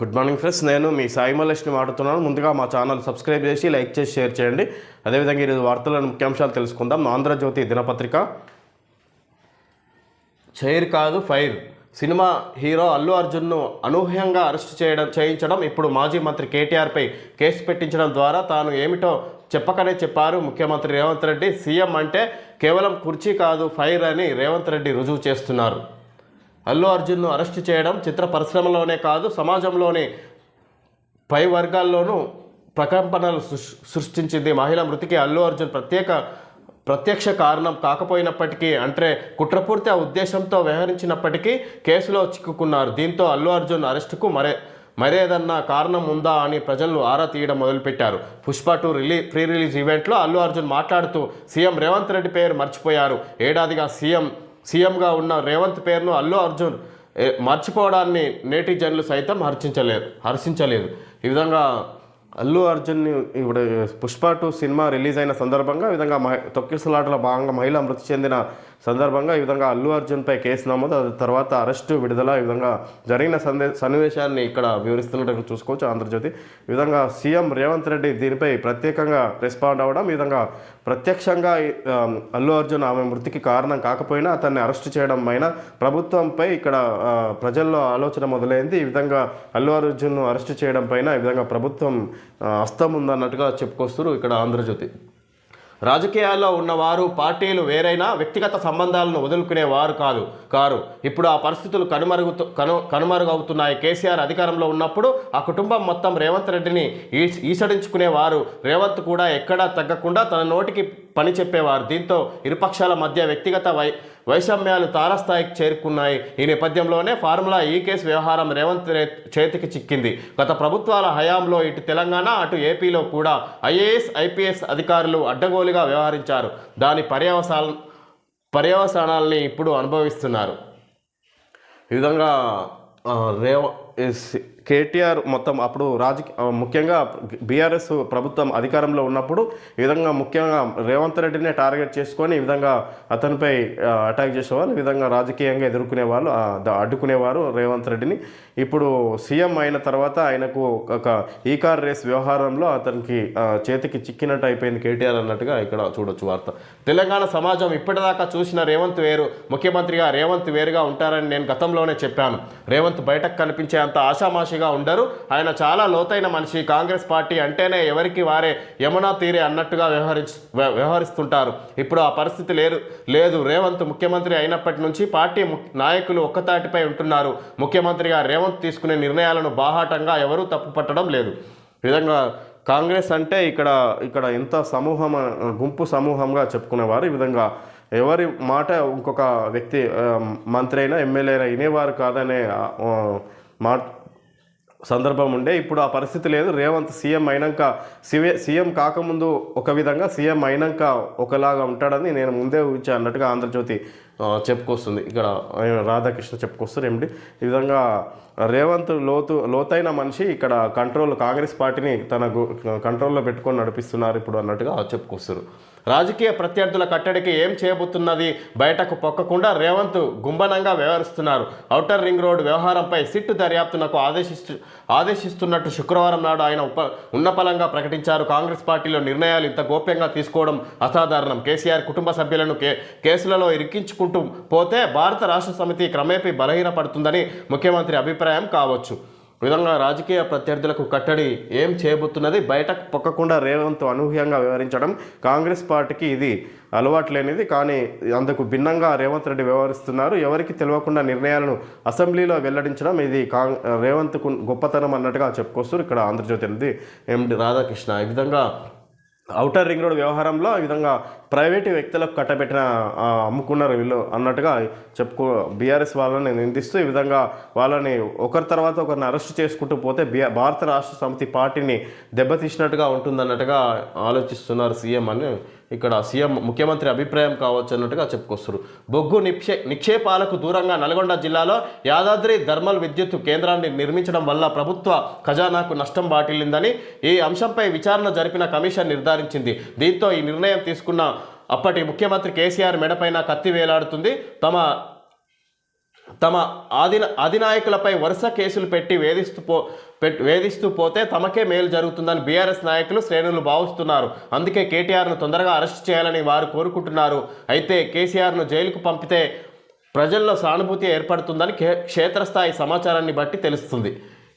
Good morning friends, నేను మీ సాయి మల్లేష్ని మాట్లాడుతున్నాను. ముందుగా మా ఛానల్ సబ్స్క్రైబ్ చేసి లైక్ చేసి షేర్ చేయండి. అదేవిధంగా ఈరోజు వార్తలను ముఖ్యాంశాలు తెలుసుకుందాం. ఆంధ్రజ్యోతి దినపత్రిక చైర్ కాదు ఫైర్, సినిమా హీరో అల్లు అర్జున్ను అనూహ్యంగా అరెస్ట్ చేయించడం, ఇప్పుడు మాజీ మంత్రి కేటీఆర్పై కేసు పెట్టించడం ద్వారా తాను ఏమిటో చెప్పకనే చెప్పారు ముఖ్యమంత్రి రేవంత్ రెడ్డి. సీఎం అంటే కేవలం కుర్చీ కాదు ఫైర్ అని రేవంత్ రెడ్డి రుజువు చేస్తున్నారు. అల్లు అర్జున్ను అరెస్టు చేయడం చిత్ర పరిశ్రమలోనే కాదు, సమాజంలోని పై వర్గాల్లోనూ ప్రకంపనలు సృష్టించింది. మహిళ మృతికి అల్లు అర్జున్ ప్రత్యక్ష కారణం కాకపోయినప్పటికీ, అంటే కుట్రపూర్తి ఉద్దేశంతో వ్యవహరించినప్పటికీ కేసులో చిక్కుకున్నారు. దీంతో అల్లు అర్జున్ అరెస్టుకు మరేదన్నా కారణం ఉందా అని ప్రజలు ఆరా తీయడం మొదలుపెట్టారు. పుష్ప 2 ప్రీ రిలీజ్ ఈవెంట్లో అల్లు అర్జున్ మాట్లాడుతూ సీఎం రేవంత్ రెడ్డి పేరు మర్చిపోయారు. ఏడాదిగా సీఎంగా ఉన్న రేవంత్ పేరును అల్లు అర్జున్ మర్చిపోవడాన్ని నేటిజన్లు సైతం హర్షించలేదు. ఈ విధంగా అల్లు అర్జున్ని ఇప్పుడు పుష్ప 2 సినిమా రిలీజ్ అయిన సందర్భంగా ఈ విధంగా తొక్కిసలాటలో భాగంగా మహిళ మృతి చెందిన సందర్భంగా ఈ విధంగా అల్లు అర్జున్పై కేసు నమోదు, తర్వాత అరెస్టు, విడుదల, ఈ విధంగా జరిగిన సన్నివేశాన్ని ఇక్కడ వివరిస్తున్నట్టు చూసుకోవచ్చు ఆంధ్రజ్యోతి. ఈ విధంగా సీఎం రేవంత్ రెడ్డి దీనిపై ప్రత్యేకంగా రెస్పాండ్ అవ్వడం, ఈ విధంగా ప్రత్యక్షంగా అల్లు అర్జున్ ఆమె మృతికి కారణం కాకపోయినా అతన్ని అరెస్టు చేయడం పైన ప్రభుత్వంపై ఇక్కడ ప్రజల్లో ఆలోచన మొదలైంది. ఈ విధంగా అల్లు అర్జున్ను అరెస్టు చేయడం పైన ఈ విధంగా ప్రభుత్వం హస్తం ఉందన్నట్టుగా చెప్పుకొస్తారు ఇక్కడ ఆంధ్రజ్యోతి. రాజకీయాల్లో ఉన్నవారు పార్టీలు వేరైనా వ్యక్తిగత సంబంధాలను వదులుకునేవారు కారు. ఇప్పుడు ఆ పరిస్థితులు కనుమరుగవుతున్నాయి. కేసీఆర్ అధికారంలో ఉన్నప్పుడు ఆ కుటుంబం మొత్తం రేవంత్ రెడ్డిని ఈసడించుకునేవారు. రేవంత్ కూడా ఎక్కడా తగ్గకుండా తన నోటికి పని చెప్పేవారు. దీంతో ఇరుపక్షాల మధ్య వ్యక్తిగత వైషమ్యాలు తారస్థాయికి చేరుకున్నాయి. ఈ నేపథ్యంలోనే ఫార్ములా ఈ కేసు వ్యవహారం రేవంత్ చేతికి చిక్కింది. గత ప్రభుత్వాల హయాంలో ఇటు తెలంగాణ అటు ఏపీలో కూడా ఐఏఎస్ ఐపీఎస్ అధికారులు అడ్డగోలుగా వ్యవహరించారు. దాని పర్యవసానాల్ని ఇప్పుడు అనుభవిస్తున్నారు. ఈ విధంగా కేటీఆర్ మొత్తం అప్పుడు ముఖ్యంగా బీఆర్ఎస్ ప్రభుత్వం అధికారంలో ఉన్నప్పుడు ఈ విధంగా ముఖ్యంగా రేవంత్ రెడ్డినే టార్గెట్ చేసుకొని ఈ విధంగా అతనిపై అటాక్ చేసేవాళ్ళు, ఈ విధంగా రాజకీయంగా ఎదుర్కొనేవాళ్ళు, అడ్డుకునేవారు రేవంత్ రెడ్డిని. ఇప్పుడు సీఎం అయిన తర్వాత ఆయనకు ఒక ఈ కార్ రేస్ వ్యవహారంలో అతనికి చేతికి చిక్కినట్టు అయిపోయింది కేటీఆర్ అన్నట్టుగా ఇక్కడ చూడొచ్చు వార్త. తెలంగాణ సమాజం ఇప్పటిదాకా చూసిన రేవంత్ వేరు, ముఖ్యమంత్రిగా రేవంత్ వేరుగా ఉంటారని నేను గతంలోనే చెప్పాను. రేవంత్ బయటకు కనిపించే అంత ఆషామాషిగా ఉండరు. ఆయన చాలా లోతైన మనిషి. కాంగ్రెస్ పార్టీ అంటేనే ఎవరికి వారే యమునా తీరే అన్నట్టుగా వ్యవహరిస్తుంటారు. ఇప్పుడు ఆ పరిస్థితి లేదు. రేవంత్ ముఖ్యమంత్రి అయినప్పటి నుంచి పార్టీ నాయకులు ఒక్కతాటిపై ఉంటున్నారు. ముఖ్యమంత్రిగా రేవంత్ తీసుకునే నిర్ణయాలను బాహాటంగా ఎవరూ తప్పుపట్టడం లేదు. ఈ విధంగా కాంగ్రెస్ అంటే ఇక్కడ ఎంత గుంపు సమూహంగా చెప్పుకునేవారు. ఈ విధంగా ఎవరి మాట ఇంకొక వ్యక్తి మంత్రి అయినా ఎమ్మెల్యే అయినా వినేవారు కాదనే సందర్భం ఉండే. ఇప్పుడు ఆ పరిస్థితి లేదు. రేవంత్ సీఎం కాకముందు ఒక విధంగా, సీఎం అయినాక ఒకలాగా ఉంటాడని నేను ముందే ఊహించా అన్నట్టుగా ఆంధ్రజ్యోతి చెప్పుకొస్తుంది. ఇక్కడ రాధాకృష్ణ చెప్పుకొస్తారు ఏమిటి. ఈ విధంగా రేవంత్ లోతైన మనిషి, ఇక్కడ కాంగ్రెస్ పార్టీని తన కంట్రోల్లో పెట్టుకొని నడిపిస్తున్నారు ఇప్పుడు అన్నట్టుగా చెప్పుకొస్తారు. రాజకీయ ప్రత్యర్థుల కట్టడికి ఏం చేయబోతున్నది బయటకు పొక్కకుండా రేవంత్ గుంబనంగా వ్యవహరిస్తున్నారు. ఔటర్ రింగ్ రోడ్ వ్యవహారంపై సిట్ దర్యాప్తునకు ఆదేశిస్తున్నట్టు శుక్రవారం నాడు ఆయన ఉన్నపలంగా ప్రకటించారు. కాంగ్రెస్ పార్టీలో నిర్ణయాలు ఇంత గోప్యంగా తీసుకోవడం అసాధారణం. కేసీఆర్ కుటుంబ సభ్యులను కేసులలో ఇరికించుకుంటూ పోతే భారత రాష్ట్ర సమితి క్రమేపీ బలహీనపడుతుందని ముఖ్యమంత్రి అభిప్రాయం కావచ్చు. విధంగా రాజకీయ ప్రత్యర్థులకు కట్టడి ఏం చేయబోతున్నది బయటకు పొక్కకుండా రేవంత్ అనూహ్యంగా వ్యవహరించడం కాంగ్రెస్ పార్టీకి ఇది అలవాటు లేనిది. కానీ అందుకు భిన్నంగా రేవంత్ రెడ్డి వ్యవహరిస్తున్నారు. ఎవరికి తెలియకుండా నిర్ణయాలను అసెంబ్లీలో వెల్లడించడం ఇది రేవంత్కు గొప్పతనం అన్నట్టుగా చెప్పుకొస్తారు ఇక్కడ ఆంధ్రజ్యోతి అనేది ఎండి రాధాకృష్ణ. ఈ విధంగా ఔటర్ రింగ్ రోడ్ వ్యవహారంలో ఈ విధంగా ప్రైవేటు వ్యక్తులకు కట్టబెట్టిన అమ్ముకున్నారు వీళ్ళు అన్నట్టుగా బీఆర్ఎస్ వాళ్ళని నిందిస్తూ ఈ విధంగా వాళ్ళని ఒకరి తర్వాత ఒకరిని అరెస్ట్ చేసుకుంటూ పోతే భారత రాష్ట్ర సమితి పార్టీని దెబ్బతీసినట్టుగా ఉంటుందన్నట్టుగా ఆలోచిస్తున్నారు సీఎం అని ఇక్కడ ముఖ్యమంత్రి అభిప్రాయం కావచ్చు అన్నట్టుగా చెప్పుకొస్తారు. బొగ్గు నిక్షేపాలకు దూరంగా నల్గొండ జిల్లాలో యాదాద్రి థర్మల్ విద్యుత్ కేంద్రాన్ని నిర్మించడం వల్ల ప్రభుత్వ ఖజానాకు నష్టం వాటిల్లిందని ఈ అంశంపై విచారణ జరిపిన కమిషన్ నిర్ధారించింది. దీంతో ఈ నిర్ణయం తీసుకున్న అప్పటి ముఖ్యమంత్రి కేసీఆర్ మెడపైన కత్తి వేలాడుతుంది. తమ అధినాయకులపై వరుస కేసులు పెట్టి వేధిస్తూ పోతే తమకే మేలు జరుగుతుందని బీఆర్ఎస్ నాయకులు శ్రేణులు భావిస్తున్నారు. అందుకే కేటీఆర్ను తొందరగా అరెస్ట్ చేయాలని వారు కోరుకుంటున్నారు. అయితే కేసీఆర్ను జైలుకు పంపితే ప్రజల్లో సానుభూతి ఏర్పడుతుందని క్షేత్రస్థాయి సమాచారాన్ని బట్టి తెలుస్తుంది.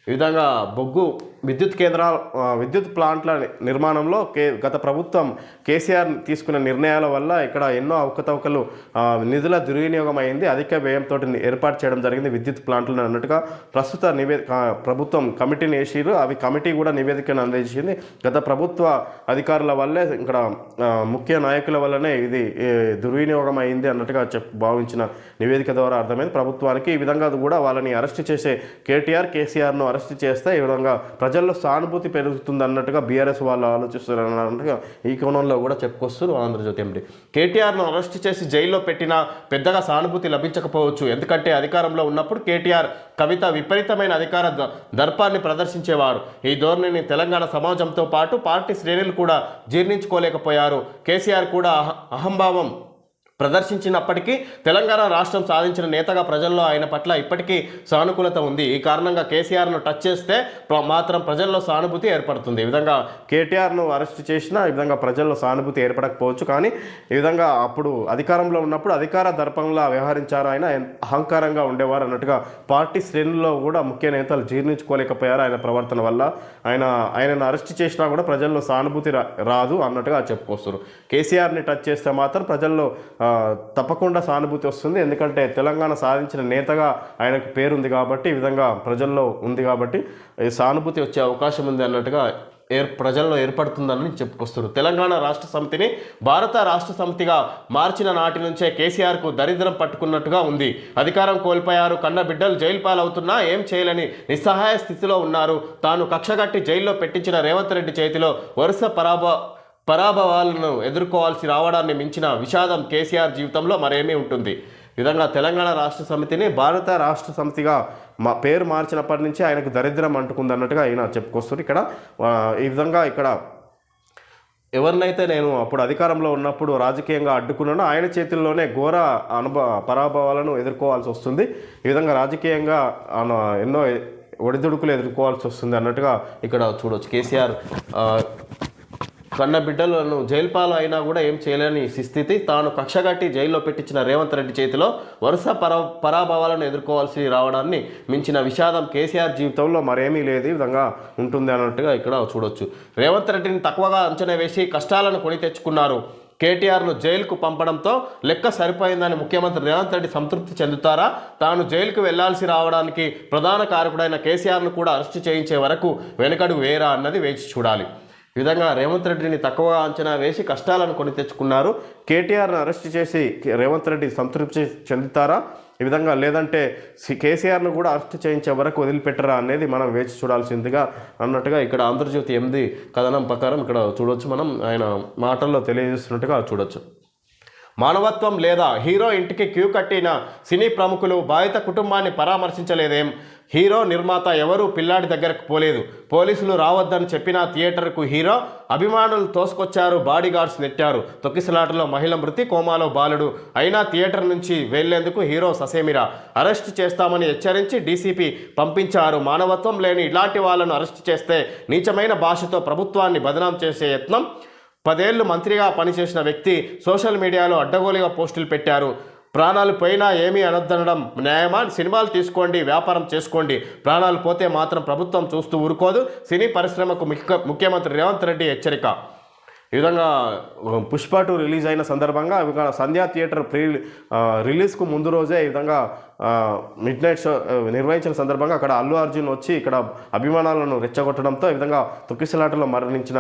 ఈ విధంగా బొగ్గు విద్యుత్ ప్లాంట్ల నిర్మాణంలో గత ప్రభుత్వం కేసీఆర్ తీసుకున్న నిర్ణయాల వల్ల ఇక్కడ ఎన్నో అవకతవకలు నిధుల దుర్వినియోగం అయింది. అధిక వ్యయంతో ఏర్పాటు చేయడం జరిగింది విద్యుత్ ప్లాంట్లను అన్నట్టుగా ప్రస్తుత ప్రభుత్వం కమిటీని వేసిరు. అవి కమిటీ కూడా నివేదికను అందించింది. గత ప్రభుత్వ అధికారుల వల్లే ఇక్కడ ముఖ్య నాయకుల వల్లనే ఇది దుర్వినియోగం అయింది అన్నట్టుగా భావించిన నివేదిక ద్వారా అర్థమైంది ప్రభుత్వానికి. ఈ విధంగా కూడా వాళ్ళని అరెస్ట్ చేసే కేసీఆర్ను అరెస్ట్ చేస్తే ఈ విధంగా ప్రజల్లో సానుభూతి పెరుగుతుంది అన్నట్టుగా బీఆర్ఎస్ వాళ్ళు ఆలోచిస్తున్నారు అన్నట్టుగా ఈ కోణంలో కూడా చెప్పుకొస్తారు ఆంధ్రజ్యోతి ఎండి. కేటీఆర్ను అరెస్ట్ చేసి జైల్లో పెట్టినా పెద్దగా సానుభూతి లభించకపోవచ్చు. ఎందుకంటే అధికారంలో ఉన్నప్పుడు కేటీఆర్ కవిత విపరీతమైన అధికార దర్పాన్ని ప్రదర్శించేవారు. ఈ ధోరణిని తెలంగాణ సమాజంతో పాటు పార్టీ శ్రేణులు కూడా జీర్ణించుకోలేకపోయారు. కేసీఆర్ కూడా అహంభావం ప్రదర్శించినప్పటికీ తెలంగాణ రాష్ట్రం సాధించిన నేతగా ప్రజల్లో ఆయన పట్ల ఇప్పటికీ సానుకూలత ఉంది. ఈ కారణంగా కేసీఆర్ను టచ్ చేస్తే మాత్రం ప్రజల్లో సానుభూతి ఏర్పడుతుంది. ఈ విధంగా కేటీఆర్ను అరెస్ట్ చేసినా ఈ విధంగా ప్రజల్లో సానుభూతి ఏర్పడకపోవచ్చు. కానీ ఈ విధంగా అప్పుడు అధికారంలో ఉన్నప్పుడు అధికార దర్పంలా వ్యవహరించారు. ఆయన అహంకారంగా ఉండేవారు అన్నట్టుగా పార్టీ శ్రేణుల్లో కూడా ముఖ్య నేతలు జీర్ణించుకోలేకపోయారు ఆయన ప్రవర్తన వల్ల. ఆయనను అరెస్ట్ చేసినా కూడా ప్రజల్లో సానుభూతి రాదు అన్నట్టుగా చెప్పుకొస్తారు. కేసీఆర్ని టచ్ చేస్తే మాత్రం ప్రజల్లో తప్పకుండా సానుభూతి వస్తుంది. ఎందుకంటే తెలంగాణ సాధించిన నేతగా ఆయనకు పేరుంది కాబట్టి, ఈ విధంగా ప్రజల్లో ఉంది కాబట్టి సానుభూతి వచ్చే అవకాశం ఉంది అన్నట్టుగా ప్రజల్లో ఏర్పడుతుందని చెప్పుకొస్తారు. తెలంగాణ రాష్ట్ర సమితిని భారత రాష్ట్ర సమితిగా మార్చిన నాటి నుంచే కేసీఆర్కు దరిద్రం పట్టుకున్నట్టుగా ఉంది. అధికారం కోల్పోయారు. కన్న బిడ్డలు జైలు పాలవుతున్నా ఏం చేయలేని నిస్సహాయ స్థితిలో ఉన్నారు. తాను కక్షగట్టి జైల్లో పెట్టించిన రేవంత్ రెడ్డి చేతిలో వరుస పరాభవాలను ఎదుర్కోవాల్సి రావడాన్ని మించిన విషాదం కేసీఆర్ జీవితంలో మరేమీ ఉంటుంది. ఈ విధంగా తెలంగాణ రాష్ట్ర సమితిని భారత రాష్ట్ర సమితిగా పేరు మార్చినప్పటి నుంచి ఆయనకు దరిద్రం అంటుకుంది అన్నట్టుగా ఆయన చెప్పుకొస్తారు. ఇక్కడ ఈ విధంగా ఇక్కడ ఎవరినైతే నేను అప్పుడు అధికారంలో ఉన్నప్పుడు రాజకీయంగా అడ్డుకున్నానో ఆయన చేతుల్లోనే ఘోర పరాభవాలను ఎదుర్కోవాల్సి వస్తుంది. ఈ విధంగా రాజకీయంగా ఎన్నో ఒడిదుడుకులు ఎదుర్కోవాల్సి వస్తుంది అన్నట్టుగా ఇక్కడ చూడవచ్చు. కేసీఆర్ కన్న బిడ్డలను జైలు పాలు అయినా కూడా ఏం చేయలేని స్థితి. తాను కక్షగట్టి జైల్లో పెట్టించిన రేవంత్ రెడ్డి చేతిలో వరుస పరాభవాలను ఎదుర్కోవాల్సి రావడాన్ని మించిన విషాదం కేసీఆర్ జీవితంలో మరేమీ లేదు. ఈ విధంగా ఉంటుంది అన్నట్టుగా ఇక్కడ చూడొచ్చు. రేవంత్ రెడ్డిని తక్కువగా అంచనా వేసి కష్టాలను కొని తెచ్చుకున్నారు. కేటీఆర్ను జైలుకు పంపడంతో లెక్క సరిపోయిందని ముఖ్యమంత్రి రేవంత్ రెడ్డి సంతృప్తి చెందుతారా? తాను జైలుకు వెళ్లాల్సి రావడానికి ప్రధాన కారకుడైన కేసీఆర్ను కూడా అరెస్టు చేయించే వరకు వెనుకడుగు వేరా అన్నది వేచి చూడాలి. ఈ విధంగా రేవంత్ రెడ్డిని తక్కువగా అంచనా వేసి కష్టాలను కొని తెచ్చుకున్నారు. కేటీఆర్ను అరెస్ట్ చేసి రేవంత్ రెడ్డి సంతృప్తి చెందుతారా? ఈ విధంగా లేదంటే కేసీఆర్ను కూడా అరెస్ట్ చేయించే వరకు వదిలిపెట్టరా అనేది మనం వేచి చూడాల్సిందిగా అన్నట్టుగా ఇక్కడ ఆంధ్రజ్యోతి 8 కథనం ప్రకారం ఇక్కడ చూడవచ్చు. మనం ఆయన మాటల్లో తెలియజేస్తున్నట్టుగా చూడొచ్చు. మానవత్వం లేదా? హీరో ఇంటికి క్యూ కట్టిన సినీ ప్రముఖులు బాధిత కుటుంబాన్ని పరామర్శించలేదేం? హీరో నిర్మాత ఎవరూ పిల్లాడి దగ్గరకు పోలేదు. పోలీసులు రావద్దని చెప్పినా థియేటర్కు హీరో అభిమానులు తోసుకొచ్చారు. బాడీగార్డ్స్ నెట్టారు. తొక్కిసలాటలో మహిళ మృతి, కోమాలో బాలుడు. అయినా థియేటర్ నుంచి వెళ్లేందుకు హీరో ససేమిరా. అరెస్ట్ చేస్తామని హెచ్చరించి డీసీపీ పంపించారు. మానవత్వం లేని ఇలాంటి వాళ్ళను అరెస్ట్ చేస్తే నీచమైన భాషతో ప్రభుత్వాన్ని బదనాం చేసే యత్నం. 10 ఏళ్లు మంత్రిగా పనిచేసిన వ్యక్తి సోషల్ మీడియాలో అడ్డగోలుగా పోస్టులు పెట్టారు. ప్రాణాలు పోయినా ఏమీ అనొద్దనడం న్యాయమా? సినిమాలు తీసుకోండి, వ్యాపారం చేసుకోండి, ప్రాణాలు పోతే మాత్రం ప్రభుత్వం చూస్తూ ఊరుకోదు. సినీ పరిశ్రమకు ముఖ్యమంత్రి రేవంత్ రెడ్డి హెచ్చరిక. ఈ విధంగా పుష్ప 2 రిలీజ్ అయిన సందర్భంగా సంధ్యా థియేటర్ రిలీజ్కు ముందు రోజే ఈ విధంగా మిడ్ నైట్ షో నిర్వహించిన సందర్భంగా అక్కడ అల్లు అర్జున్ వచ్చి ఇక్కడ అభిమానాలను రెచ్చగొట్టడంతో ఈ విధంగా తొక్కిసలాటలో మరణించిన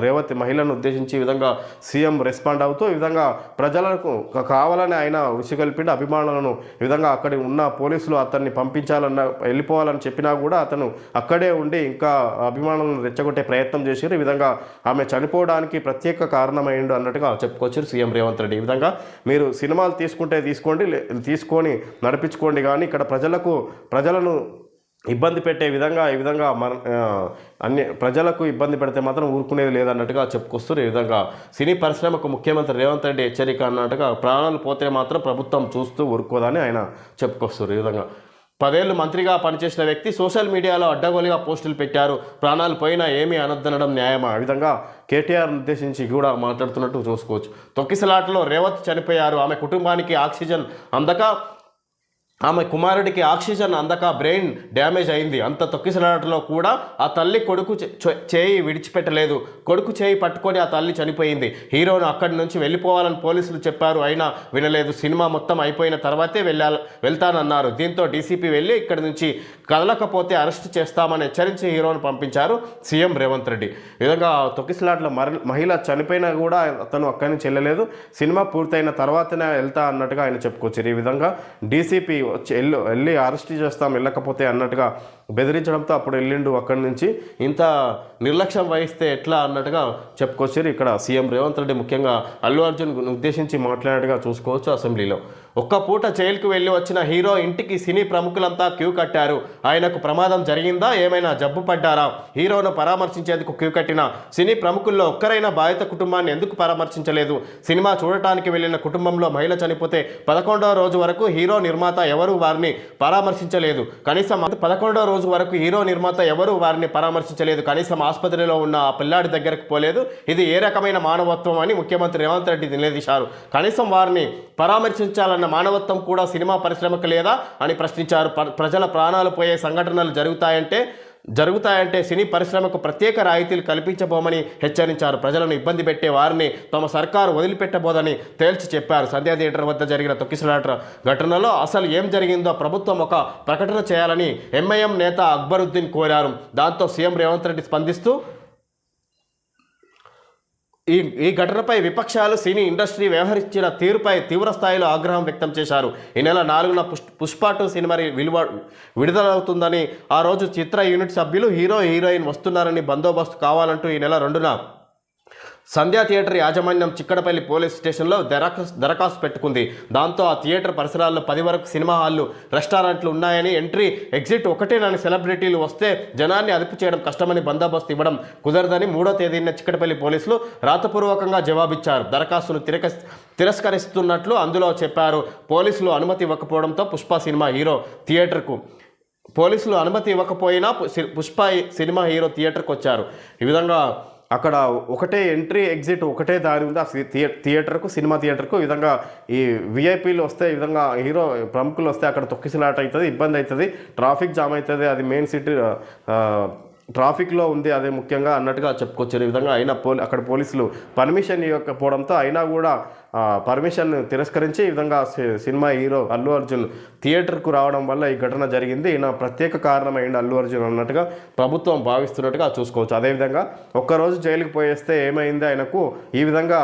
రేవతి మహిళను ఉద్దేశించి ఈ విధంగా సీఎం రెస్పాండ్ అవుతూ ఈ విధంగా ప్రజలకు కావాలని ఆయన ఉసిగొల్పిండి అభిమానులను ఈ విధంగా అక్కడి ఉన్న పోలీసులు అతన్ని వెళ్ళిపోవాలని చెప్పినా కూడా అతను అక్కడే ఉండి ఇంకా అభిమానులను రెచ్చగొట్టే ప్రయత్నం చేశారు. ఈ విధంగా ఆమె చనిపోవడానికి ప్రత్యేక కారణమైండు అన్నట్టుగా చెప్పుకొచ్చారు సీఎం రేవంత్ రెడ్డి. ఈ విధంగా మీరు సినిమాలు తీసుకుంటే తీసుకొని నడిపించుకోండి, కానీ ఇక్కడ ప్రజలను ఇబ్బంది పెట్టే విధంగా ఈ విధంగా అన్ని ప్రజలకు ఇబ్బంది పెడితే మాత్రం ఊరుకునేది లేదన్నట్టుగా చెప్పుకొస్తారు. ఈ విధంగా సినీ పరిశ్రమకు ముఖ్యమంత్రి రేవంత్ రెడ్డి హెచ్చరిక అన్నట్టుగా ప్రాణాలు పోతే మాత్రం ప్రభుత్వం చూస్తూ ఊరుకోదని ఆయన చెప్పుకొస్తారు. ఈ విధంగా 10 ఏళ్ళు మంత్రిగా పనిచేసిన వ్యక్తి సోషల్ మీడియాలో అడ్డగోలుగా పోస్టులు పెట్టారు, ప్రాణాలు పోయినా ఏమీ అనొద్దనడం న్యాయమా? ఆ విధంగా కేటీఆర్ ఉద్దేశించి కూడా మాట్లాడుతున్నట్టు చూసుకోవచ్చు. తొక్కిసలాటలో రేవంత్ చనిపోయారు, ఆమె కుటుంబానికి ఆక్సిజన్ అందక ఆమె కుమారుడికి ఆక్సిజన్ అందక బ్రెయిన్ డ్యామేజ్ అయింది. అంత తొక్కిసలాటలో కూడా ఆ తల్లి కొడుకు చేయి విడిచిపెట్టలేదు. కొడుకు చేయి పట్టుకొని ఆ తల్లి చనిపోయింది. హీరోను అక్కడి నుంచి వెళ్ళిపోవాలని పోలీసులు చెప్పారు, అయినా వినలేదు. సినిమా మొత్తం అయిపోయిన తర్వాతే వెళ్తానన్నారు. దీంతో డీసీపీ వెళ్ళి ఇక్కడి నుంచి కదలకపోతే అరెస్ట్ చేస్తామని హెచ్చరించి హీరోను పంపించారు సీఎం రేవంత్ రెడ్డి. ఈ విధంగా తొక్కిసలాటలో మహిళ చనిపోయినా కూడా అతను అక్కడి నుంచి వెళ్ళలేదు. సినిమా పూర్తయిన తర్వాతనే వెళ్తా అన్నట్టుగా ఆయన చెప్పుకొచ్చారు. ఈ విధంగా డీసీపీ వెళ్ళి అరెస్ట్ చేస్తాం వెళ్ళకపోతే అన్నట్టుగా బెదిరించడంతో అప్పుడు వెళ్ళిండు అక్కడి నుంచి. ఇంత నిర్లక్ష్యం వహిస్తే ఎట్లా అన్నట్టుగా చెప్పుకొచ్చారు. ఇక్కడ సీఎం రేవంత్ రెడ్డి ముఖ్యంగా అల్లు అర్జున్ ఉద్దేశించి మాట్లాడినట్టుగా చూసుకోవచ్చు. అసెంబ్లీలో ఒక్క పూట జైలుకు వెళ్ళి వచ్చిన హీరో ఇంటికి సినీ ప్రముఖులంతా క్యూ కట్టారు. ఆయనకు ప్రమాదం జరిగిందా, ఏమైనా జబ్బు పడ్డారా? హీరోను పరామర్శించేందుకు క్యూ కట్టిన సినీ ప్రముఖుల్లో ఒక్కరైనా బాధిత కుటుంబాన్ని ఎందుకు పరామర్శించలేదు? సినిమా చూడటానికి వెళ్ళిన కుటుంబంలో మహిళ చనిపోతే 11వ రోజు వరకు హీరో నిర్మాత ఎవరు వారిని పరామర్శించలేదు. కనీసం 11వ రోజు వరకు హీరో నిర్మాత ఎవరు వారిని పరామర్శించలేదు. కనీసం ఆసుపత్రిలో ఉన్న ఆ పిల్లాడి దగ్గరకు పోలేదు. ఇది ఏ రకమైన మానవత్వం అని ముఖ్యమంత్రి రేవంత్ రెడ్డి నిలదీశారు. కనీసం వారిని పరామర్శించాలన్న మానవత్వం కూడా సినిమా పరిశ్రమకు లేదా అని ప్రశ్నించారు. ప్రజల ప్రాణాలు పోయే సంఘటనలు జరుగుతాయంటే సినీ పరిశ్రమకు ప్రత్యేక రాయితీలు కల్పించబోమని హెచ్చరించారు. ప్రజలను ఇబ్బంది పెట్టే వారిని తమ సర్కారు వదిలిపెట్టబోదని తేల్చి చెప్పారు. సంధ్యా థియేటర్ వద్ద జరిగిన తొక్కిసలాట ఘటనలో అసలు ఏం జరిగిందో ప్రభుత్వం ఒక ప్రకటన చేయాలని ఎంఐఎం నేత అక్బరుద్దీన్ కోరారు. దాంతో సీఎం రేవంత్ రెడ్డి స్పందిస్తూ ఈ ఘటనపై విపక్షాలు సినీ ఇండస్ట్రీ వ్యవహరించిన తీరుపై తీవ్ర స్థాయిలో ఆగ్రహం వ్యక్తం చేశారు. ఈ నెల 4న పుష్ప 2 సినిమా విడుదలవుతుందని, ఆ రోజు చిత్ర యూనిట్ సభ్యులు హీరో హీరోయిన్ వస్తున్నారని బందోబస్తు కావాలంటూ ఈ నెల 2న సంధ్యా థియేటర్ యాజమాన్యం చిక్కడపల్లి పోలీస్ స్టేషన్లో దరఖాస్తు పెట్టుకుంది. దాంతో ఆ థియేటర్ పరిసరాల్లో 10 వరకు సినిమా హాళ్లు, రెస్టారెంట్లు ఉన్నాయని, ఎంట్రీ ఎగ్జిట్ ఒకటేనని, సెలబ్రిటీలు వస్తే జనాన్ని అదుపు చేయడం కష్టమని, బందోబస్తు ఇవ్వడం కుదరదని 3వ తేదీన చిక్కడపల్లి పోలీసులు రాతపూర్వకంగా జవాబిచ్చారు. దరఖాస్తును తిరస్కరిస్తున్నట్లు అందులో చెప్పారు. పోలీసులు అనుమతి ఇవ్వకపోవడంతో పుష్ప సినిమా హీరో థియేటర్కు పోలీసులు అనుమతి ఇవ్వకపోయినా పుష్ప సినిమా హీరో థియేటర్కి వచ్చారు. ఈ విధంగా అక్కడ ఒకటే ఎంట్రీ ఎగ్జిట్ ఒకటే దారి ఉంది ఆ థియేటర్కు, సినిమా థియేటర్కు. ఈ విధంగా ఈ విఐపీలు వస్తే, ఈ విధంగా హీరో ప్రముఖులు వస్తే అక్కడ తొక్కిసలాట అవుతుంది, ఇబ్బంది అవుతుంది, ట్రాఫిక్ జామ్ అవుతుంది. అది మెయిన్ సిటీ ట్రాఫిక్లో ఉంది, అదే ముఖ్యంగా అన్నట్టుగా చెప్పుకొచ్చారు. ఈ విధంగా అయినా అక్కడ పోలీసులు పర్మిషన్ ఇవ్వకపోవడంతో అయినా కూడా పర్మిషన్ తిరస్కరించి ఈ విధంగా సినిమా హీరో అల్లు అర్జున్ థియేటర్కు రావడం వల్ల ఈ ఘటన జరిగింది. ఈయన ప్రత్యేక కారణమైంది అల్లు అర్జున్ అన్నట్టుగా ప్రభుత్వం భావిస్తున్నట్టుగా చూసుకోవచ్చు. అదేవిధంగా ఒక్కరోజు జైలుకి పోయేస్తే ఏమైంది ఆయనకు, ఈ విధంగా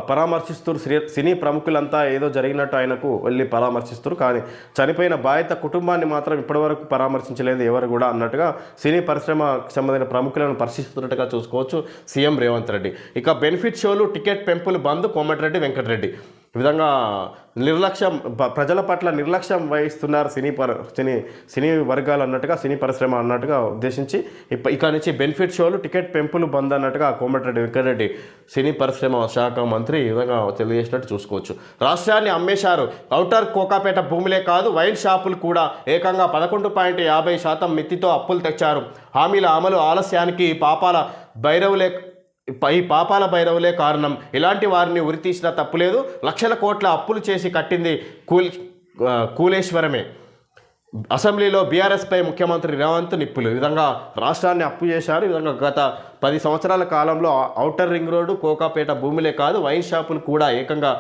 పరామర్శిస్తారు. సినీ ప్రముఖులంతా ఏదో జరిగినట్టు ఆయనకు వెళ్ళి పరామర్శిస్తారు. కానీ చనిపోయిన బాధిత కుటుంబాన్ని మాత్రం ఇప్పటివరకు పరామర్శించలేదు ఎవరు కూడా అన్నట్టుగా సినీ పరిశ్రమకు సంబంధించిన ప్రముఖులను పరిశీలిస్తున్నట్టుగా చూసుకోవచ్చు సీఎం రేవంత్ రెడ్డి. ఇక బెనిఫిట్ షోలు, టికెట్ పెంపులు బంద్, కోమటిరెడ్డి వెంకటరెడ్డి. ఈ విధంగా ప్రజల పట్ల నిర్లక్ష్యం వహిస్తున్నారు సినీ వర్గాలు అన్నట్టుగా, సినీ పరిశ్రమ అన్నట్టుగా ఉద్దేశించి ఇక నుంచి బెనిఫిట్ షోలు, టికెట్ పెంపులు బంద్ అన్నట్టుగా కోమటిరెడ్డి వెంకటరెడ్డి సినీ పరిశ్రమ శాఖ మంత్రి ఈ విధంగా తెలియజేసినట్టు చూసుకోవచ్చు. రాష్ట్రాన్ని అమ్మేశారు. ఔటర్ కోకాపేట భూములే కాదు, వైన్ షాపులు కూడా ఏకంగా 11.50% మిత్తితో అప్పులు తెచ్చారు. హామీల అమలు ఆలస్యానికి ఈ పాపాల భైరవులే కారణం. ఇలాంటి వారిని ఉరితీసినా తప్పులేదు. లక్షల కోట్ల అప్పులు చేసి కట్టింది కూలేశ్వరమే. అసెంబ్లీలో బీఆర్ఎస్పై ముఖ్యమంత్రి రేవంత్ నిప్పులు. ఈ విధంగా రాష్ట్రాన్ని అప్పు చేశారు. ఈ విధంగా గత 10 సంవత్సరాల కాలంలో ఔటర్ రింగ్ రోడ్డు, కోకాపేట భూములే కాదు, వైన్ షాపులు కూడా ఏకంగా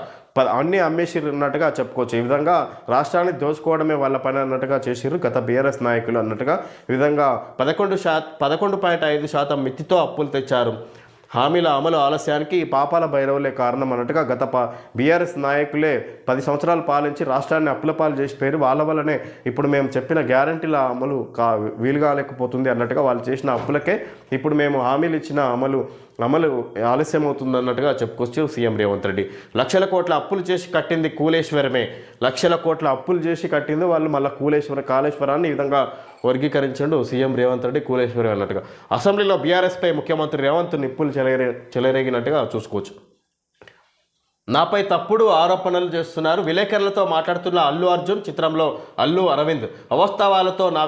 అన్నీ అమ్మేసిర్రు అన్నట్టుగా చెప్పుకోవచ్చు. ఈ విధంగా రాష్ట్రాన్ని దోచుకోవడమే వాళ్ళ పని అన్నట్టుగా చేసిర్రు గత బీఆర్ఎస్ నాయకులు అన్నట్టుగా. ఈ విధంగా 11.5% మిత్తితో అప్పులు తెచ్చారు. హామీల అమలు ఆలస్యానికి ఈ పాపాల భైరవులే కారణం అన్నట్టుగా గత బీఆర్ఎస్ నాయకులే 10 సంవత్సరాలు పాలించి రాష్ట్రాన్ని అప్పుల పాలు చేసిపోయారు. వాళ్ళ వల్లనే ఇప్పుడు మేము చెప్పిన గ్యారంటీల అమలు వీలు కాలేకపోతుంది అన్నట్టుగా వాళ్ళు చేసిన అప్పులకే ఇప్పుడు మేము హామీలు ఇచ్చిన అమలు అమలు ఆలస్యం అవుతుందన్నట్టుగా చెప్పుకొచ్చు సీఎం రేవంత్ రెడ్డి. లక్షల కోట్ల అప్పులు చేసి కట్టింది కూలేశ్వరమే, లక్షల కోట్ల అప్పులు చేసి కట్టింది వాళ్ళు మళ్ళీ కాళేశ్వరాన్ని ఈ విధంగా వర్గీకరించాడు సీఎం రేవంత్ రెడ్డి, కూలేశ్వరం అన్నట్టుగా. అసెంబ్లీలో బీఆర్ఎస్పై ముఖ్యమంత్రి రేవంత్ నిప్పులు చెలరేగినట్టుగా చూసుకోవచ్చు. నాపై తప్పుడు ఆరోపణలు చేస్తున్నారు, విలేకరులతో మాట్లాడుతున్న అల్లు అర్జున్. చిత్రంలో అల్లు అరవింద్ అవాస్తవాలతో నా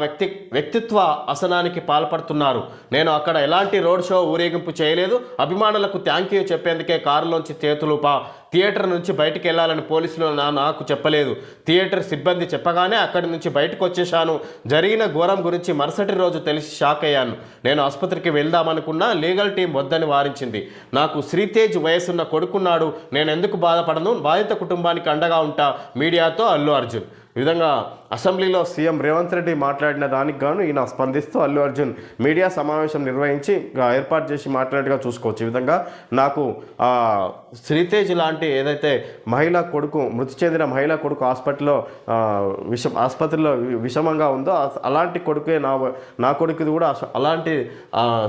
వ్యక్తిత్వ అసనానికి పాల్పడుతున్నారు. నేను అక్కడ ఎలాంటి రోడ్ షో ఊరేగింపు చేయలేదు. అభిమానులకు థ్యాంక్ యూ చెప్పేందుకే కారులోంచి చేతులుపా థియేటర్ నుంచి బయటికి వెళ్ళాలని పోలీసులు నాకు చెప్పలేదు. థియేటర్ సిబ్బంది చెప్పగానే అక్కడి నుంచి బయటకు వచ్చేశాను. జరిగిన ఘోరం గురించి మరుసటి రోజు తెలిసి షాక్ అయ్యాను. నేను ఆసుపత్రికి వెళ్దామనుకున్నా, లీగల్ టీం వద్దని వారించింది. నాకు శ్రీతేజ్ వయసున్న కొడుకున్నాడు, నేను ఎందుకు బాధపడను, బాధిత కుటుంబానికి అండగా ఉంటా మీడియాతో అల్లు అర్జున్. ఈ విధంగా అసెంబ్లీలో సీఎం రేవంత్ రెడ్డి మాట్లాడిన దానికి గాను ఈయన స్పందిస్తూ అల్లు అర్జున్ మీడియా సమావేశం నిర్వహించి ఏర్పాటు చేసి మాట్లాడినట్టుగా చూసుకోవచ్చు. ఈ విధంగా నాకు శ్రీతేజ్ లాంటి ఏదైతే మృతి చెందిన మహిళా కొడుకు ఆసుపత్రిలో విషమంగా ఉందో అలాంటి కొడుకే నా కొడుకుది కూడా అలాంటి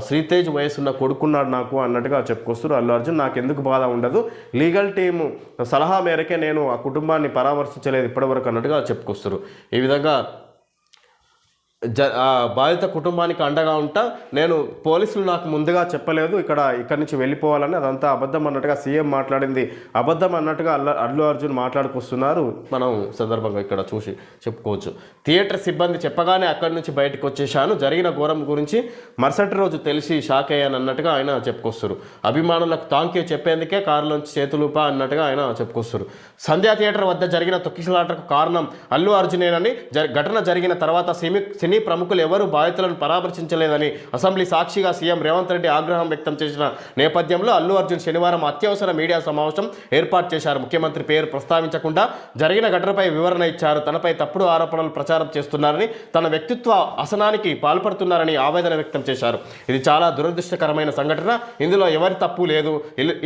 శ్రీతేజ్ వయసున్న కొడుకున్నాడు నాకు అన్నట్టుగా చెప్పుకొస్తారు అల్లు అర్జున్. నాకు ఎందుకు బాధ ఉండదు, లీగల్ టీము సలహా మేరకే నేను ఆ కుటుంబాన్ని పరామర్శించలేదు ఇప్పటివరకు అన్నట్టుగా చెప్పుకొస్తారు. ఈ విధంగా బాధిత కుటుంబానికి అండగా ఉంటా, నేను పోలీసులు నాకు ముందుగా చెప్పలేదు ఇక్కడి నుంచి వెళ్ళిపోవాలని, అదంతా అబద్ధం అన్నట్టుగా సీఎం మాట్లాడింది అబద్ధం అన్నట్టుగా అల్లు అర్జున్ మాట్లాడుకొస్తున్నారు. మనం సందర్భంగా ఇక్కడ చూసి చెప్పుకోవచ్చు. థియేటర్ సిబ్బంది చెప్పగానే అక్కడి నుంచి బయటకు వచ్చేశాను. జరిగిన ఘోరం గురించి మరుసటి రోజు తెలిసి షాక్ అయ్యాను అన్నట్టుగా ఆయన చెప్పుకొస్తారు. అభిమానులకు థ్యాంక్ యూ చెప్పేందుకే కారులోంచి చేతులుపా అన్నట్టుగా ఆయన చెప్పుకొస్తారు. సంధ్యా థియేటర్ వద్ద జరిగిన తొక్కిసలాటకు కారణం అల్లు అర్జునేనని, ఘటన జరిగిన తర్వాత సినీ ప్రముఖులు ఎవరూ బాధితులను పరామర్శించలేదని అసెంబ్లీ సాక్షిగా సీఎం రేవంత్ రెడ్డి ఆగ్రహం వ్యక్తం చేసిన నేపథ్యంలో అల్లు అర్జున్ శనివారం అత్యవసర మీడియా సమావేశం ఏర్పాటు చేశారు. ముఖ్యమంత్రి పేరు ప్రస్తావించకుండా జరిగిన ఘటనపై వివరణ ఇచ్చారు. తనపై తప్పుడు ఆరోపణలు ప్రచారం చేస్తున్నారని, తన వ్యక్తిత్వ అసనానికి పాల్పడుతున్నారని ఆవేదన వ్యక్తం చేశారు. ఇది చాలా దురదృష్టకరమైన సంఘటన, ఇందులో ఎవరి తప్పు లేదు.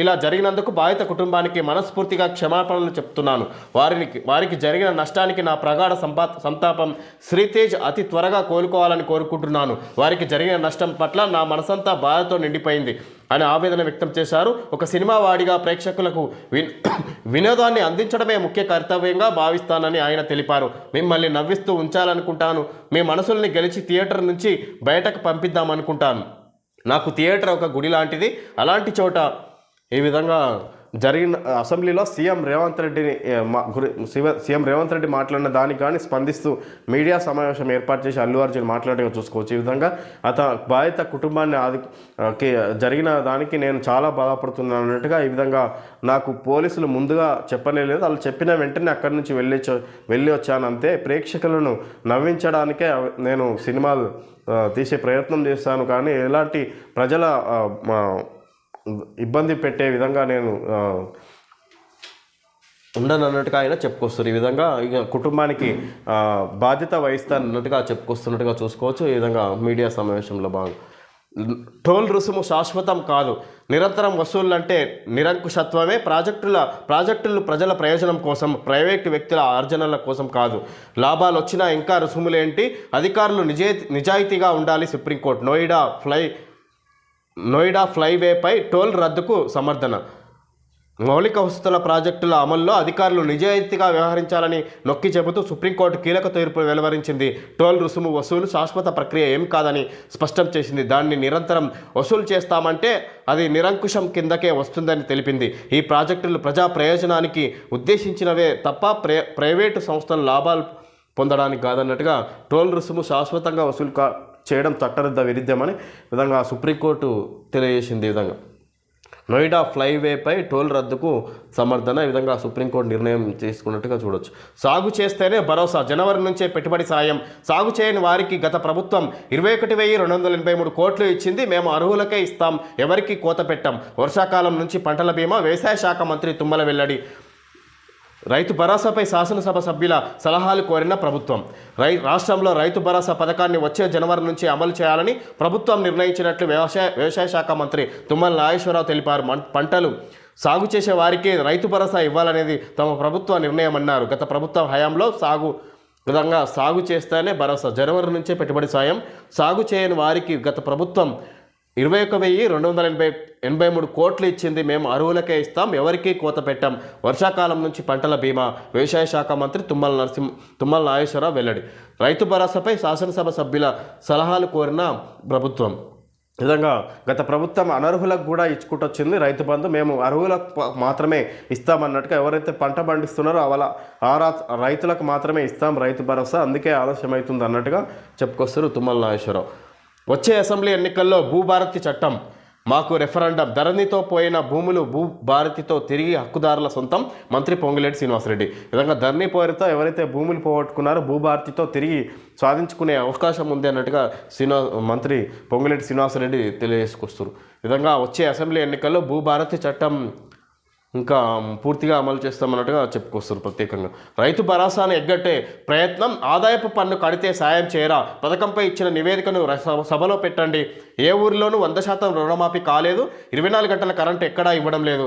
ఇలా జరిగినందుకు బాధిత కుటుంబానికి మనస్ఫూర్తిగా క్షమాపణలు చెప్తున్నాను. వారికి జరిగిన నష్టానికి నా ప్రగాఢ సంతాపం. శ్రీతేజ్ అతి త్వరగా కోలుకోవాలని కోరుకుంటున్నాను. వారికి జరిగిన నష్టం పట్ల నా మనసంతా బాధతో నిండిపోయింది అని ఆవేదన వ్యక్తం చేశారు. ఒక సినిమా వాడిగా ప్రేక్షకులకు వినోదాన్ని అందించడమే ముఖ్య కర్తవ్యంగా భావిస్తానని ఆయన తెలిపారు. మిమ్మల్ని నవ్విస్తూ ఉంచాలనుకుంటాను. మీ మనసుల్ని గెలిచి థియేటర్ నుంచి బయటకు పంపిద్దామనుకుంటాను. నాకు థియేటర్ ఒక గుడి లాంటిది. అలాంటి చోట ఈ విధంగా జరిగిన అసెంబ్లీలో సీఎం రేవంత్ రెడ్డి మాట్లాడిన దానికి కానీ స్పందిస్తూ మీడియా సమావేశం ఏర్పాటు చేసి అల్లు అర్జున్ మాట్లాడగా చూసుకోవచ్చు. ఈ విధంగా బాధిత కుటుంబాన్ని జరిగిన దానికి నేను చాలా బాధపడుతున్నాను అన్నట్టుగా, ఈ విధంగా నాకు పోలీసులు ముందుగా చెప్పలేదు, వాళ్ళు చెప్పిన వెంటనే అక్కడి నుంచి వెళ్ళి వచ్చాను అంతే. ప్రేక్షకులను నవ్వించడానికే నేను సినిమాలు తీసే ప్రయత్నం చేస్తాను, కానీ ఎలాంటి ప్రజల ఇబ్బంది పెట్టే విధంగా నేను ఉండను అన్నట్టుగా ఆయన చెప్పుకొస్తారు. ఈ విధంగా ఇక కుటుంబానికి బాధ్యత వహిస్తానన్నట్టుగా చెప్పుకొస్తున్నట్టుగా చూసుకోవచ్చు. ఈ విధంగా మీడియా సమావేశంలో టోల్ రుసుము శాశ్వతం కాదు, నిరంతరం వసూళ్లంటే నిరంకుశత్వమే. ప్రాజెక్టులు ప్రజల ప్రయోజనం కోసం, ప్రైవేటు వ్యక్తుల ఆర్జనల కోసం కాదు. లాభాలు వచ్చినా ఇంకా రుసుములేంటి, అధికారులు నిజాయితీగా ఉండాలి. సుప్రీంకోర్టు నోయిడా ఫ్లైవేపై టోల్ రద్దుకు సమర్థన. మౌలిక వసతుల ప్రాజెక్టుల అమల్లో అధికారులు నిజాయితీగా వ్యవహరించాలని నొక్కి చెబుతూ సుప్రీంకోర్టు కీలక తీర్పు వెలువరించింది. టోల్ రుసుము వసూలు శాశ్వత ప్రక్రియ ఏం కాదని స్పష్టం చేసింది. దాన్ని నిరంతరం వసూలు చేస్తామంటే అది నిరంకుశం కిందకే వస్తుందని తెలిపింది. ఈ ప్రాజెక్టులు ప్రజా ప్రయోజనానికి ఉద్దేశించినవే తప్ప ప్రైవేటు సంస్థల లాభాలు పొందడానికి కాదన్నట్టుగా టోల్ రుసుము శాశ్వతంగా వసూలు చేయడం చట్టబద్ధ విరుద్ధమని విధంగా సుప్రీంకోర్టు తెలియజేసింది. ఈ విధంగా నోయిడా ఫ్లైవేపై టోల్ రద్దుకు సమర్థన, ఈ విధంగా సుప్రీంకోర్టు నిర్ణయం తీసుకున్నట్టుగా చూడొచ్చు. సాగు చేస్తేనే భరోసా, జనవరి నుంచే పెట్టుబడి సాయం. సాగు చేయని వారికి గత ప్రభుత్వం 21,283 కోట్లు ఇచ్చింది. మేము అర్హులకే ఇస్తాం, ఎవరికి కోత పెట్టాం. వర్షాకాలం నుంచి పంటల బీమా. వ్యవసాయ శాఖ మంత్రి తుమ్మల వెల్లడి. రైతు భరోసాపై శాసనసభ సభ్యుల సలహాలు కోరిన ప్రభుత్వం. రాష్ట్రంలో రైతు భరోసా పథకాన్ని వచ్చే జనవరి నుంచి అమలు చేయాలని ప్రభుత్వం నిర్ణయించినట్లు వ్యవసాయ శాఖ మంత్రి తుమ్మల నాగేశ్వరరావు తెలిపారు. పంటలు సాగు చేసే వారికి రైతు భరోసా ఇవ్వాలనేది తమ ప్రభుత్వ నిర్ణయం అన్నారు. గత ప్రభుత్వం హయాంలో సాగు చేస్తేనే భరోసా, జనవరి నుంచే పెట్టుబడి సాయం. సాగు చేయని వారికి గత ప్రభుత్వం 21,283 కోట్లు ఇచ్చింది. మేము అర్హులకే ఇస్తాం, ఎవరికీ కోత పెట్టాం. వర్షాకాలం నుంచి పంటల బీమా. వ్యవసాయ శాఖ మంత్రి తుమ్మల నాగేశ్వరరావు వెల్లడి. రైతు భరోసాపై శాసనసభ సభ్యుల సలహాలు కోరిన ప్రభుత్వం. విధంగా గత ప్రభుత్వం అనర్హులకు కూడా ఇచ్చుకుంటూ వచ్చింది రైతు బంధు. మేము అర్హులకు మాత్రమే ఇస్తామన్నట్టుగా, ఎవరైతే పంట పండిస్తున్నారో రైతులకు మాత్రమే ఇస్తాం రైతు భరోసా, అందుకే ఆలస్యమవుతుంది అన్నట్టుగా చెప్పుకొస్తారు తుమ్మల నాగేశ్వరరావు. వచ్చే అసెంబ్లీ ఎన్నికల్లో భూభారతి చట్టం మాకు రెఫరెండం. ధరణితో పోయిన భూములు భూభారతితో తిరిగి హక్కుదారుల సొంతం. మంత్రి పొంగులేటి శ్రీనివాసరెడ్డి. విధంగా ధరణి పేరుతో ఎవరైతే భూములు పోగొట్టుకున్నారో భూభారతితో తిరిగి సాధించుకునే అవకాశం ఉంది అన్నట్టుగా మంత్రి పొంగులేటి శ్రీనివాసరెడ్డి తెలియజేసుకొస్తారు. విధంగా వచ్చే అసెంబ్లీ ఎన్నికల్లో భూభారతి చట్టం ఇంకా పూర్తిగా అమలు చేస్తామన్నట్టుగా చెప్పుకొస్తారు ప్రత్యేకంగా. రైతు భరోసాను ఎగ్గట్టే ప్రయత్నం. ఆదాయపు పన్ను కడితే సాయం చేయరా. పథకంపై ఇచ్చిన నివేదికను సభలో పెట్టండి. ఏ ఊరిలోనూ 100% రుణమాఫీ కాలేదు. 24 గంటల కరెంటు ఎక్కడా ఇవ్వడం లేదు.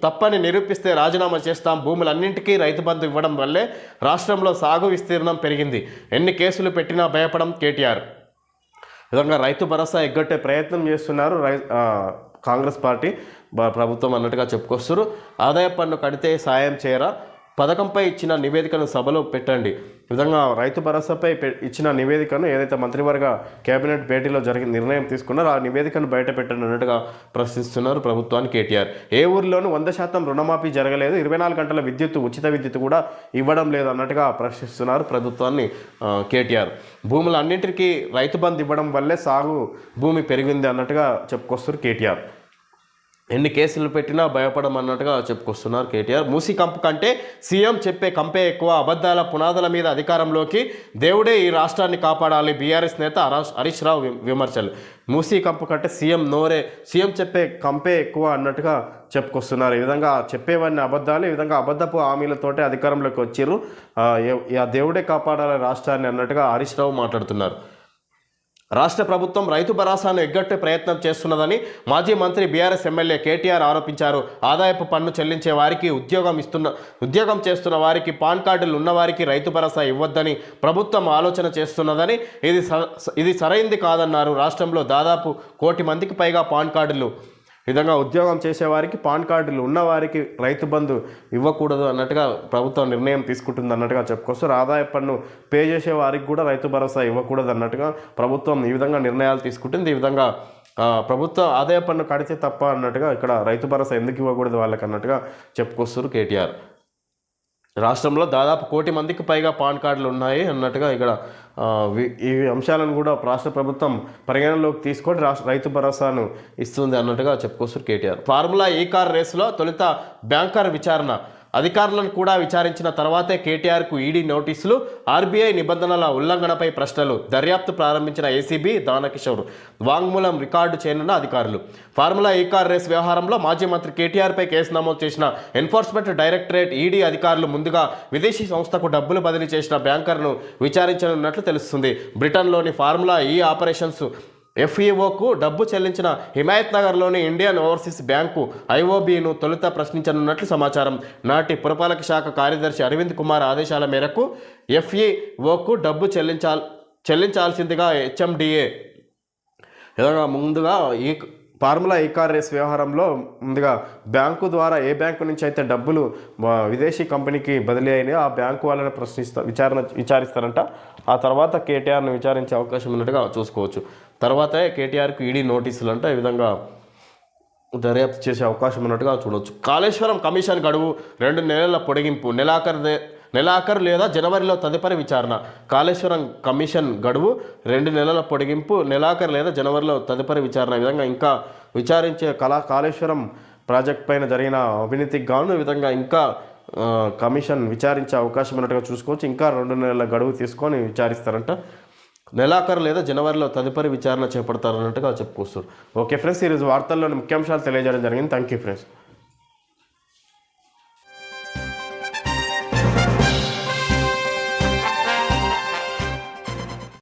తప్పని నిరూపిస్తే రాజీనామా చేస్తాం. భూములన్నింటికీ రైతు బంధు ఇవ్వడం వల్లే రాష్ట్రంలో సాగు విస్తీర్ణం పెరిగింది. ఎన్ని కేసులు పెట్టినా భయపడం కేటీఆర్. విధంగా రైతు భరోసా ఎగ్గట్టే ప్రయత్నం చేస్తున్నారు కాంగ్రెస్ పార్టీ ప్రభుత్వం అన్నట్టుగా చెప్పుకొస్తారు. ఆదాయ పన్ను కడితే సాయం చేయరా. పథకంపై ఇచ్చిన నివేదికను సభలో పెట్టండి. విధంగా రైతు భరోసాపై ఇచ్చిన నివేదికను ఏదైతే మంత్రివర్గ కేబినెట్ భేటీలో నిర్ణయం తీసుకున్నారో ఆ నివేదికను బయట పెట్టండి అన్నట్టుగా ప్రశ్నిస్తున్నారు ప్రభుత్వాన్ని కేటీఆర్. ఏ ఊరిలోనూ 100% రుణమాఫీ జరగలేదు. 24 గంటల ఉచిత విద్యుత్ కూడా ఇవ్వడం లేదు అన్నట్టుగా ప్రశ్నిస్తున్నారు ప్రభుత్వాన్ని కేటీఆర్. భూములన్నింటికీ రైతు బంధు ఇవ్వడం వల్లే సాగు భూమి పెరిగింది అన్నట్టుగా చెప్పుకొస్తారు కేటీఆర్. ఎన్ని కేసులు పెట్టినా భయపడమన్నట్టుగా చెప్పుకొస్తున్నారు కేటీఆర్. మూసీ కంపు కంటే సీఎం చెప్పే కంపే ఎక్కువ. అబద్ధాల పునాదుల మీద అధికారంలోకి. దేవుడే ఈ రాష్ట్రాన్ని కాపాడాలి. బీఆర్ఎస్ నేత హరీష్ రావు విమర్శలు. మూసీ కంపు కంటే సీఎం చెప్పే కంపే ఎక్కువ అన్నట్టుగా చెప్పుకొస్తున్నారు. ఈ విధంగా చెప్పేవన్నీ అబద్ధాలు. ఈ విధంగా అబద్ధపు హామీలతోటే అధికారంలోకి వచ్చారు. దేవుడే కాపాడాలి రాష్ట్రాన్ని అన్నట్టుగా హరీష్ రావు మాట్లాడుతున్నారు. రాష్ట్ర ప్రభుత్వం రైతు భరోసాను ఎగ్గొట్టే ప్రయత్నం చేస్తున్నదని మాజీ మంత్రి బీఆర్ఎస్ ఎమ్మెల్యే కేటీఆర్ ఆరోపించారు. ఆదాయపు పన్ను చెల్లించే వారికి, ఉద్యోగం చేస్తున్న వారికి, పాన్ కార్డులు ఉన్నవారికి రైతు భరోసా ఇవ్వొద్దని ప్రభుత్వం ఆలోచన చేస్తున్నదని, ఇది సరైంది కాదన్నారు. రాష్ట్రంలో దాదాపు 1 కోటి మందికి పైగా పాన్ కార్డులు. విధంగా ఉద్యోగం చేసేవారికి, పాన్ కార్డులు ఉన్నవారికి రైతు బంధు ఇవ్వకూడదు అన్నట్టుగా ప్రభుత్వం నిర్ణయం తీసుకుంటుంది అన్నట్టుగా చెప్పుకొస్తారు. ఆదాయ పన్ను పే చేసే వారికి కూడా రైతు భరోసా ఇవ్వకూడదు అన్నట్టుగా ప్రభుత్వం ఈ విధంగా నిర్ణయాలు తీసుకుంటుంది. ఈ విధంగా ప్రభుత్వం ఆదాయ పన్ను కడితే తప్ప అన్నట్టుగా ఇక్కడ రైతు భరోసా ఎందుకు ఇవ్వకూడదు వాళ్ళకి అన్నట్టుగా చెప్పుకొస్తారు కేటీఆర్. రాష్ట్రంలో దాదాపు 1 కోటి మందికి పైగా పాన్ కార్డులు ఉన్నాయి అన్నట్టుగా ఇక్కడ ఈ అంశాలను కూడా రాష్ట్ర ప్రభుత్వం పరిగణనలోకి తీసుకొని రైతు భరోసాను ఇస్తుంది అన్నట్టుగా చెప్పుకొస్తారు కేటీఆర్. ఫార్ములా ఈ కార్ రేసులో తొలుత బ్యాంకర్ విచారణ. అధికారులను కూడా విచారించిన తర్వాతే కేటీఆర్కు ఈడీ నోటీసులు. ఆర్బీఐ నిబంధనల ఉల్లంఘనపై ప్రశ్నలు. దర్యాప్తు ప్రారంభించిన ఏసీబీ. దానకిషోర్ వాంగ్మూలం రికార్డు చేయనున్న అధికారులు. ఫార్ములా ఈ కార్ రేస్ వ్యవహారంలో మాజీ మంత్రి కేటీఆర్పై కేసు నమోదు చేసిన ఎన్ఫోర్స్మెంట్ డైరెక్టరేట్ ఈడీ అధికారులు ముందుగా విదేశీ సంస్థకు డబ్బులు బదిలీ చేసిన బ్యాంకర్ను విచారించనున్నట్లు తెలుస్తుంది. బ్రిటన్లోని ఫార్ములా ఈ ఆపరేషన్స్ ఎఫ్ఈఓకు డబ్బు చెల్లించిన హిమాయత్ నగర్లోని ఇండియన్ ఓవర్సీస్ బ్యాంకు ఐఓబీను తొలుత ప్రశ్నించనున్నట్లు సమాచారం. నాటి పురపాలక శాఖ కార్యదర్శి అరవింద్ కుమార్ ఆదేశాల మేరకు ఎఫ్ఈఓకు డబ్బు చెల్లించాల్సిందిగా హెచ్ఎండిఏ ముందుగా ఈ ఫార్ములా ఈ కార్ రేస్ వ్యవహారంలో ముందుగా బ్యాంకు ద్వారా ఏ బ్యాంకు నుంచి అయితే డబ్బులు విదేశీ కంపెనీకి బదిలీ అయినాయో ఆ బ్యాంకు వాళ్ళని విచారిస్తారంట. ఆ తర్వాత కేటీఆర్ను విచారించే అవకాశం ఉన్నట్టుగా చూసుకోవచ్చు. తర్వాతే కేటీఆర్కు ఈడీ నోటీసులు అంట ఈ విధంగా దర్యాప్తు చేసే అవకాశం ఉన్నట్టుగా చూడవచ్చు. కాళేశ్వరం కమిషన్ గడువు 2 నెలల పొడిగింపు. నెలాఖరు లేదా జనవరిలో తదుపరి విచారణ. కాళేశ్వరం కమిషన్ గడువు 2 నెలల పొడిగింపు. నెలాఖరు లేదా జనవరిలో తదుపరి విచారణ. ఈ విధంగా ఇంకా విచారించే కాళేశ్వరం ప్రాజెక్ట్ పైన జరిగిన అవినీతికి గాను ఈ విధంగా ఇంకా కమిషన్ విచారించే అవకాశం ఉన్నట్టుగా చూసుకోవచ్చు. ఇంకా 2 నెలల గడువు తీసుకొని విచారిస్తారంట. నెలాఖరు లేదా జనవరిలో తదుపరి విచారణ చేపడతారన్నట్టుగా చెప్పుకొస్తారు. ఓకే ఫ్రెండ్స్, ఈరోజు వార్తల్లోని ముఖ్యాంశాలు తెలియజేయడం జరిగింది. Thank you friends.